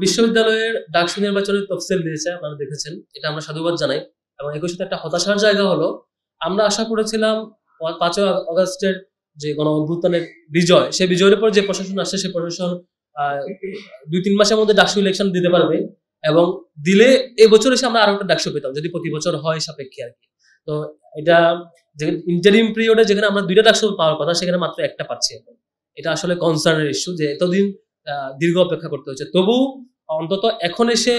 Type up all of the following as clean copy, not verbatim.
বিশ্ববিদ্যালয়ের ডাকসু নির্বাচনের তফসিল দিয়েছে, আপনারা দেখেছেন, এটা আমরা সাধুবাদ জানাই। এবং একই সাথে একটা হতাশার জায়গা হলো, আমরা আশা করেছিলাম 5ই আগস্টের যে গণ অভ্যুত্থানের বিজয়, সেই বিজয়ের পর যে প্রশাসন আসছে, সেই প্রশাসন 2-3 মাসের মধ্যে ডাকসু ইলেকশন দিতে পারবে, এবং দিলে এবছর এসে আমরা আরো একটা ডাকসু পেতাম, যদি প্রতি বছর হয় সাপেক্ষে আর কি। তো এটা ইন্টারিম পিরিয়ডে যেখানে আমরা 2টা ডাকসু পাওয়ার কথা, সেখানে মাত্র একটা পাচ্ছি এখন। এটা আসলে কনসার্নের ইস্যু যে এতদিন দীর্ঘ অপেক্ষা করতে হচ্ছে। তবু অন্তত এখন এসে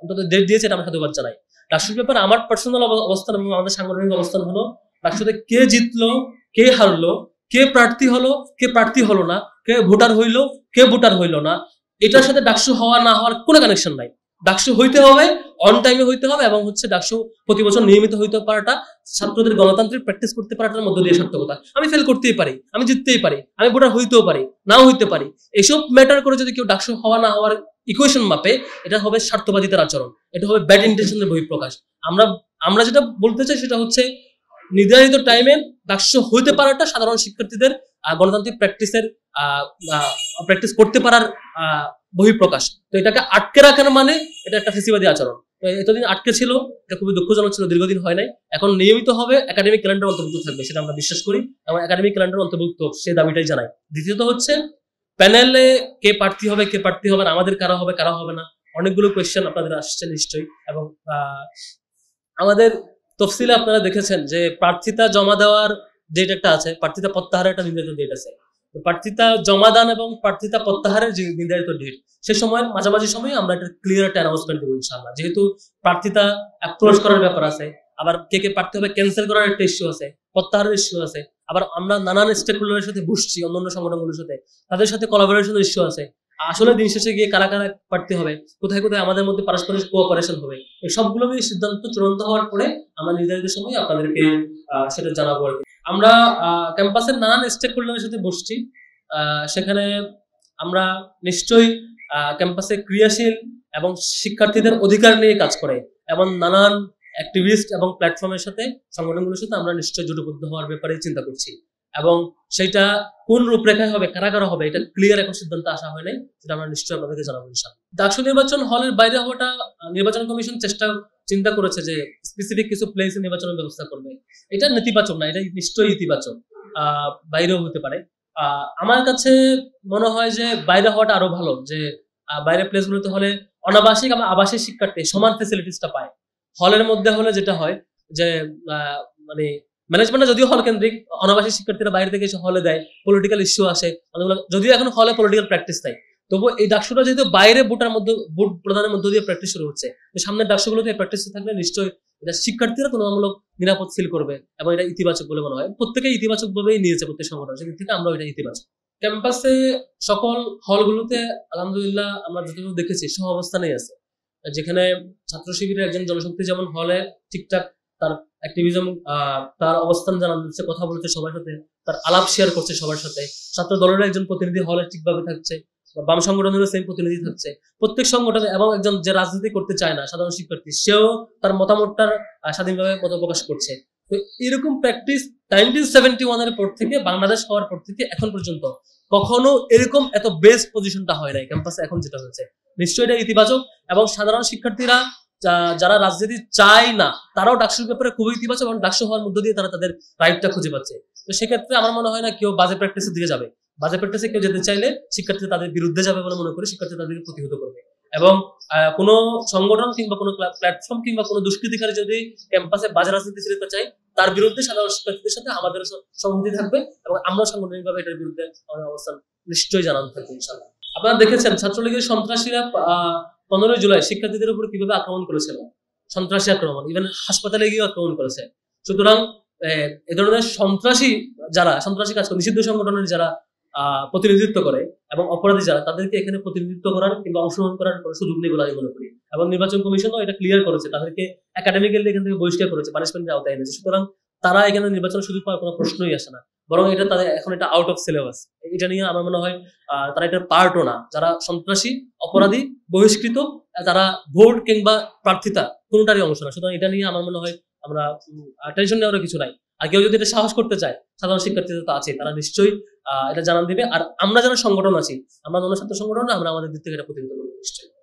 অন্তত ডেট দিয়েছে, এটা আমরা সাধুবাদ জানাই। ডাকসুর ব্যাপারে আমার পার্সোনাল অবস্থান এবং আমাদের সাংগঠনিক অবস্থান হলো, ডাকসুতে কে জিতলো, কে হারলো, কে প্রার্থী হলো, কে প্রার্থী হলো না, কে ভোটার হইলো, কে ভোটার হইলো না, এটার সাথে ডাকসু হওয়া না হওয়ার কোনো কানেকশন নাই। ডাকসু হইতে হবে, অন টাইমে হইতে হবে, এবং ডাকসু প্রতি বছর নিয়মিত হইতে পারাটা, ছাত্রদের গণতান্ত্রিক প্র্যাকটিস করতে পারাটার মধ্য দিয়ে সার্থকতা। আমি ফেল করতেই পারি, আমি জিততেই পারি, আমি ভোটার হইতেও পারি, নাও হইতে পারি। এসব ম্যাটার করে যদি কেউ ডাকসু হওয়া না হওয়ার ইকুয়েশন মাপে, এটা হবে স্বার্থবাদিতার আচরণ, এটা হবে ব্যাড ইন্টেনশনের বহিঃপ্রকাশ। আমরা আমরা যেটা বলতে চাই সেটা হচ্ছে, নির্ধারিত টাইমে ডাকসু হইতে পারাটা সাধারণ শিক্ষার্থীদের গণতান্ত্রিক প্র্যাকটিস করতে পারার বহিঃপ্রকাশ। তো এটাকে আটকে রাখার মানে এটা একটা ফেসিবাদী আচরণ। এতদিন আটকে ছিল, এটা খুবই দুঃখজনক ছিল, দীর্ঘদিন হয় নাই। এখন নিয়মিত হবে, একাডেমিক ক্যালেন্ডার অন্তর্ভুক্ত থাকবে, সেটা আমরা বিশ্বাস করি, এবং একাডেমিক ক্যালেন্ডার অন্তর্ভুক্ত সে দাবিটাই জানাই। দ্বিতীয়ত হচ্ছে, প্যানেলে কে প্রার্থী হবে, কে প্রার্থী হবে না, আমাদের কারা হবে, কারা হবে না, অনেকগুলো কোয়েশ্চেন আপনাদের আসছে নিশ্চয়ই। এবং আমাদের তফসিলে আপনারা দেখেছেন যে প্রার্থিতা জমা দেওয়ার ডেট একটা আছে, প্রার্থিতা প্রত্যাহারের একটা নির্ধারিত ডেট আছে। তো প্রার্থিতা জমা দান এবং প্রার্থিতা প্রত্যাহারের যে নির্ধারিত ডেট, সে সময়ের মাঝামাঝি সময়ে আমরা একটা ক্লিয়ার একটা অ্যানাউন্সমেন্ট দেবো ইনশাআল্লাহ। যেহেতু প্রার্থিতা অ্যাপ্রোচ করার ব্যাপার আছে, আবার কে কে প্রার্থী হবে ক্যান্সেল করার একটা ইস্যু আছে, প্রত্যাহারের ইস্যু আছে, আবার আমরা নানান স্টেক হোল্ডারের সাথে বসছি, অন্যান্য সংগঠনগুলোর সাথে, তাদের সাথে কোলাবোরেশনের ইস্যু আছে। আসলে দিন শেষে গিয়ে কারা কারা প্রার্থী হবে, কোথায় কোথায় আমাদের মধ্যে পারস্পরিক কোঅপারেশন হবে, এই সবগুলো নিয়ে সিদ্ধান্ত চূড়ান্ত হওয়ার পরে আমরা নির্ধারিত সময় আপনাদেরকে সেটা জানাবো আর কি। আমরা ক্যাম্পাসের নানান স্টেক হোল্ডারের সাথে বসছি, সেখানে আমরা নিশ্চয়ই ক্যাম্পাসে ক্রিয়াশীল এবং শিক্ষার্থীদের অধিকার নিয়ে কাজ করে এবং নানান অ্যাক্টিভিস্ট এবং প্ল্যাটফর্মের সাথে, সংগঠনগুলোর সাথে আমরা নিশ্চয়ই জোটবদ্ধ হওয়ার ব্যাপারে চিন্তা করছি। এবং সেটা কোন রূপরেখায় হবে, কারা কারা হবে, এটা ক্লিয়ার এখন সিদ্ধান্ত আসা হয় নাই, সেটা আমরা নিশ্চয়ই আপনাদেরকে জানাবো ইনশাআল্লাহ। ডাকসু নির্বাচন হলের বাইরে হওয়াটা নির্বাচন কমিশন চিন্তা করেছে যে স্পেসিফিক কিছু প্লেসে নির্বাচনের ব্যবস্থা করবে। এটা নেতিবাচক না, এটা নিশ্চয়ই ইতিবাচক, বাইরেও হতে পারে। আমার কাছে মনে হয় যে বাইরে হওয়াটা আরো ভালো, যে বাইরের প্লেসগুলোতে হলে অনাবাসিক এবং আবাসিক শিক্ষার্থী সমান ফেসিলিটিসটা পায়। হলের মধ্যে হলে যেটা হয় যে মানে ম্যানেজমেন্টটা যদিও হল কেন্দ্রিক, অনাবাসিক শিক্ষার্থীরা বাইরে থেকে এসে হলে দেয়, পলিটিক্যাল ইস্যু আসে, যদিও এখন হলে পলিটিক্যাল প্র্যাকটিস নাই, তবু এই ডাকসুটা যেহেতু বাইরে ভোট প্রদানের মধ্য দিয়ে প্র্যাকটিস শুরু হচ্ছে, সামনের ডাকসুগুলোতে প্র্যাকটিস থাকলে নিশ্চয়ই এটা শিক্ষার্থীরা তুলনামূলক নিরাপদ ফিল করবে, এবং এটা ইতিবাচক বলে মনে হয়। প্রত্যেকেই ইতিবাচক ভাবেই নিয়েছে, প্রত্যেক সংগঠন, সেদিক থেকে আমরা এটা ইতিবাচক। ক্যাম্পাসে সকল হলগুলোতে আলহামদুলিল্লাহ আমরা যতটুকু দেখেছি সহ অবস্থানেই আছে, যেখানে ছাত্র শিবিরের একজন জনশক্তি যেমন হলে ঠিকঠাক তার অ্যাক্টিভিজম, তার অবস্থান জানান দিচ্ছে, কথা বলছে সবার সাথে, তার আলাপ শেয়ার করছে সবার সাথে। ছাত্র দলের একজন প্রতিনিধি হলে ঠিকভাবে থাকছে, বাম সংগঠনেরও সেম প্রতিনিধি থাকছে, প্রত্যেক সংগঠনে। এবং একজন যে রাজনীতি করতে চায় না, সাধারণ শিক্ষার্থী, সেও তার মতামতটার স্বাধীনভাবে মত প্রকাশ করছে। তো এরকম প্র্যাকটিস 1971 এর পর থেকে, বাংলাদেশ হওয়ার পর থেকে এখন পর্যন্ত কখনো এরকম এত বেস্ট পজিশনটা হয় নাই ক্যাম্পাসে। এখন যেটা হচ্ছে নিশ্চয়ই এটা ইতিবাচক, এবং সাধারণ শিক্ষার্থীরা যারা রাজনীতি চায় না, তারাও ডাকসুর ব্যাপারে খুবই ইতিবাচক, এবং ডাকসু হওয়ার মধ্য দিয়ে তারা তাদের রাইটটা খুঁজে পাচ্ছে। তো সেক্ষেত্রে আমার মনে হয় না কেউ বাজে প্র্যাকটিসের দিকে যাবে। বাজে প্র্যাকটিসে কেউ যেতে চাইলে শিক্ষার্থীরা তাদের বিরুদ্ধে যাবে বলে মনে করি, শিক্ষার্থীরা তাদেরকে প্রতিহত করবে। এবং কোনো সংগঠন কিংবা কোনো প্ল্যাটফর্ম কিংবা কোনো দুষ্কৃতিকারী যদি ক্যাম্পাসে বাজে রাজনীতি চালাতে চায়, তার বিরুদ্ধে সাধারণ শিক্ষার্থীদের সাথে আমাদের সংহতি থাকবে, এবং আমরা সাংগঠনিকভাবে এটার বিরুদ্ধে আমাদের অবস্থান নিশ্চয়ই জানানো থাকবে ইনশাআল্লাহ। আপনারা দেখেছেন ছাত্রলীগের সন্ত্রাসীরা 15 জুলাই শিক্ষার্থীদের উপর কিভাবে আক্রমণ করেছিল, সন্ত্রাসী আক্রমণ, ইভেন হাসপাতালে গিয়ে আক্রমণ করেছে। সুতরাং এ ধরনের সন্ত্রাসী কাজ করে, নিষিদ্ধ সংগঠনের যারা প্রতিনিধিত্ব করে এবং অপরাধী যারা, তাদেরকে এখানে প্রতিনিধিত্ব করার কিংবা অংশগ্রহণ করার কোনো সুযোগ নেই বলে আমি মনে করি। এবং নির্বাচন কমিশনও এটা ক্লিয়ার করেছে, তাদেরকে একাডেমিক্যালি এখান থেকে বহিষ্কার করেছে, পানিশমেন্টের আওতায় এনেছে। সুতরাং তারা এখানে নির্বাচন সুযোগ পাওয়ার কোনো প্রশ্নই আসে না, বরং এটা তাদের এখন এটা আউট অফ সিলেবাস। এটা নিয়ে আমার মনে হয় তারা এটার পার্টও না। যারা সন্ত্রাসী, অপরাধী, বহিষ্কৃত, তারা ভোট কিংবা প্রার্থিতা কোনোটারই অংশ না। সুতরাং এটা নিয়ে আমার মনে হয় আমরা টেনশন নেওয়ার কিছু নাই। আর কেউ যদি এটা সাহস করতে চায়, সাধারণ শিক্ষার্থীদের তো আছে, তারা নিশ্চয়ই এটা জানান দিবে। আর আমরা যারা সংগঠন আছি, আমরা জনস্বার্থ সংগঠন, আমরা আমাদের দিক থেকে এটা প্রতিহত করবো। নিশ্চয়ই।